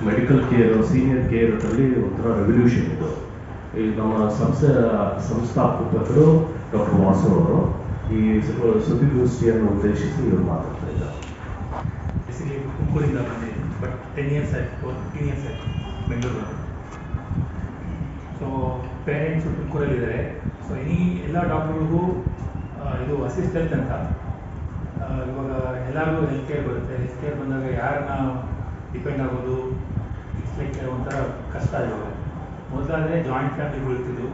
Medical care, senior care ಅಲ್ಲಿ ಒಂಥರ revolution ಇದು. ಈ ನಮ್ಮ ಸಂಸ್ಥಾಪಕರು ಡಾಕ್ಟರ್ ವಾಸು ಅವರು ಈ ಸುದ್ದಿಗೋಷ್ಠಿಯನ್ನು ಉದ್ದೇಶಿಸಿ ಇವರು ಮಾತಾಡ್ತಾ ಇದ್ದಾರೆ. ಬೇಸಿಕಲಿ ತುಮಕೂರಿಂದ ಬಂದಿದ್ದೀನಿ, ಬಟ್ 10 years ಆಯಿತು, 15 years ಆಯಿತು ಬೆಂಗಳೂರು. ಸೊ ಪೇರೆಂಟ್ಸು ತುಮಕೂರಲ್ಲಿದ್ದಾರೆ. ಸೊ ಎಲ್ಲ ಡಾಕ್ಟ್ರಿಗೂ ಇದು ಅಸಿಸ್ಟೆಂಟ್ ಅಂತ ಇವಾಗ ಎಲ್ಲರಿಗೂ ಹೆಲ್ತ್ ಕೇರ್ ಬರುತ್ತೆ. ಹೆಲ್ತ್ ಕೇರ್ ಬಂದಾಗ ಯಾರನ್ನ ಡಿಪೆಂಡ್ ಆಗೋದು ಇಟ್ಸ್ ಲೈಕ್ ಒಂಥರ ಕಷ್ಟ ಇವಾಗ. ಮೊದಲಾದರೆ ಜಾಯಿಂಟ್ ಫ್ಯಾಮಿಲಿ ಇರ್ತಿದ್ದು,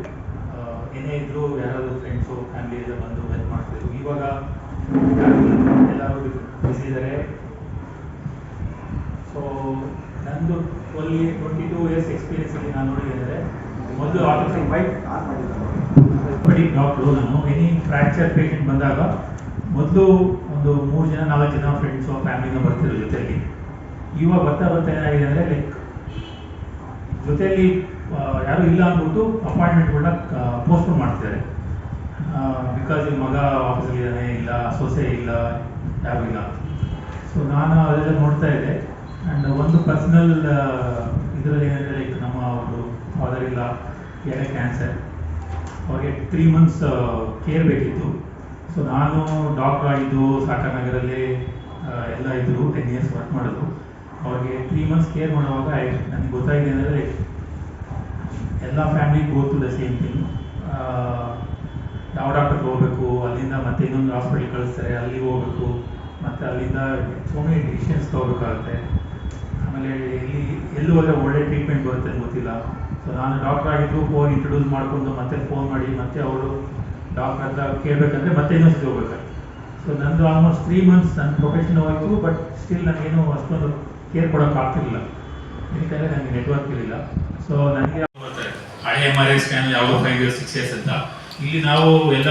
ಏನೇ ಇದ್ದರೂ ಯಾರಾದರೂ ಫ್ರೆಂಡ್ಸು ಫ್ಯಾಮಿಲಿ ಎಲ್ಲ ಬಂದು ಹೆಲ್ಪ್ ಮಾಡ್ತಿದ್ರು. ಇವಾಗ ಎಲ್ಲರೂ ಬಿಸಿ ಇದ್ದಾರೆ. ಸೊ ನಂದು 22 years ಎಕ್ಸ್ಪೀರಿಯನ್ಸಲ್ಲಿ ನಾನು ನೋಡಿದರೆ, ಮೊದಲು ಆರ್ಥೋಪೆಡಿಕ್ ಡಾಕ್ಟ್ರು. ನಾನು ಎನಿ ಫ್ರ್ಯಾಕ್ಚರ್ ಪೇಷಂಟ್ ಬಂದಾಗ ಮೊದಲು ಒಂದು 3 ಜನ 4 ಜನ ಫ್ರೆಂಡ್ಸು ಫ್ಯಾಮಿಲಿನ ಬರ್ತಿದ್ರು ಜೊತೆಯಲ್ಲಿ. ಇವಾಗ ಬರ್ತಾ ಏನಾಗಿದೆ ಅಂದರೆ, ಲೈಕ್ ಜೊತೆಯಲ್ಲಿ ಯಾರೂ ಇಲ್ಲ ಅಂದ್ಬಿಟ್ಟು ಅಪಾಯಿಂಟ್ಮೆಂಟ್ಗಳನ್ನ ಪೋಸ್ಟ್ಪೋನ್ ಮಾಡ್ತಿದ್ದಾರೆ. ಬಿಕಾಸ್ ಈ ಮಗ ಆಫೀಸಲ್ಲಿದ್ದಾನೆ, ಇಲ್ಲ ಸೊಸೆ ಇಲ್ಲ, ಯಾರೂ ಇಲ್ಲ. ಸೊ ನಾನು ಅದೆಲ್ಲ ನೋಡ್ತಾ ಇದ್ದೆ. ಆ್ಯಂಡ್ ಒಂದು ಪರ್ಸನಲ್ ಇದರಲ್ಲಿ ಏನಂದರೆ, ಲೈಕ್ ನಮ್ಮ ಅವರು ಫಾದರ್ ಇಲ್ಲ, ಎಡೆ ಕ್ಯಾನ್ಸರ್, ಅವ್ರಿಗೆ 3 months ಕೇರ್ ಬೇಕಿತ್ತು. ಸೊ ನಾನು ಡಾಕ್ಟ್ರ್ ಆಗಿದ್ದು ಸಾಕನಗರಲ್ಲಿ ಎಲ್ಲ ಇದ್ದರು, 10 years ವರ್ಕ್ ಮಾಡೋದು. ಅವ್ರಿಗೆ 3 months ಕೇರ್ ಮಾಡುವಾಗ ನನಗೆ ಗೊತ್ತಾಗಿದೆ ಅಂದರೆ, ಲೈಕ್ ಎಲ್ಲ family go to the same thing. ಯಾವ ಡಾಕ್ಟರ್ಗೆ ಹೋಗಬೇಕು, ಅಲ್ಲಿಂದ ಮತ್ತೆ ಇನ್ನೊಂದು ಹಾಸ್ಪಿಟ್ಲಿಗೆ ಕಳಿಸ್ತಾರೆ, ಅಲ್ಲಿಗೆ ಹೋಗಬೇಕು, ಮತ್ತು ಅಲ್ಲಿಂದ ಸೋ ಮೆನಿ ಡಿಸಿಷನ್ಸ್ ತೊಗೋಬೇಕಾಗುತ್ತೆ. ಆಮೇಲೆ ಎಲ್ಲೂ ಹೋದರೆ ಒಳ್ಳೆ ಟ್ರೀಟ್ಮೆಂಟ್ ಬರುತ್ತೆ ಅಂತ ಗೊತ್ತಿಲ್ಲ. ಸೊ ನಾನು ಡಾಕ್ಟರ್ ಆಗಿದ್ದು ಫೋನ್ ಇಂಟ್ರೊಡ್ಯೂಸ್ ಮಾಡಿಕೊಂಡು ಮತ್ತೆ ಫೋನ್ ಮಾಡಿ ಮತ್ತೆ ಅವರು ಡಾಕ್ಟರ್ ಹತ್ರ ಕೇಳಬೇಕಂದ್ರೆ ಮತ್ತೆ ಇನ್ನೊಂದು ಹೋಗ್ಬೇಕಾಗುತ್ತೆ. ಸೊ ನಂದು ಆಲ್ಮೋಸ್ಟ್ 3 months ನನ್ನ ಪ್ರೊಫೆಷನ್ ಹೋಯಿತು. ಬಟ್ ಸ್ಟಿಲ್ ನನಗೇನು ಅಷ್ಟೊಂದು ಕೇರ್ ಕೊಡೋಕ್ಕಾಗ್ತಿರಲಿಲ್ಲ, ಯಾಕಂದರೆ ನನಗೆ ನೆಟ್ವರ್ಕ್ ಇರಲಿಲ್ಲ. ಸೊ ನನಗೆ ಹಳೆ MRI ಸ್ಕ್ಯಾನ್ ಯಾವುದೋ 5 years 6 years ಅಂತ ಇಲ್ಲಿ ನಾವು ಎಲ್ಲ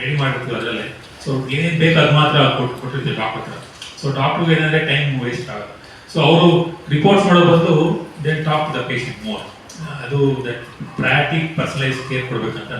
ರೆಡಿ ಮಾಡಿರ್ತೀವಿ ಅದರಲ್ಲೇ. ಸೊ ಏನೇನು ಬೇಕು ಅದು ಮಾತ್ರ ಕೊಟ್ಟಿರ್ತೀವಿ ಡಾಕ್ಟರ್ ಹತ್ರ. ಸೊ ಡಾಕ್ಟ್ರಿಗೆ ಏನಂದರೆ ಟೈಮ್ ವೇಸ್ಟ್ ಆಗುತ್ತೆ. ಸೊ ಅವರು ರಿಪೋರ್ಟ್ಸ್ ಮಾಡೋ ಬದಲು they talk to the patient more. ಅದು ದಟ್ ಪ್ರಯಾರಿಟಿ ಪರ್ಸನಲೈಸ್ ಕೇರ್ ಕೊಡಬೇಕಂತ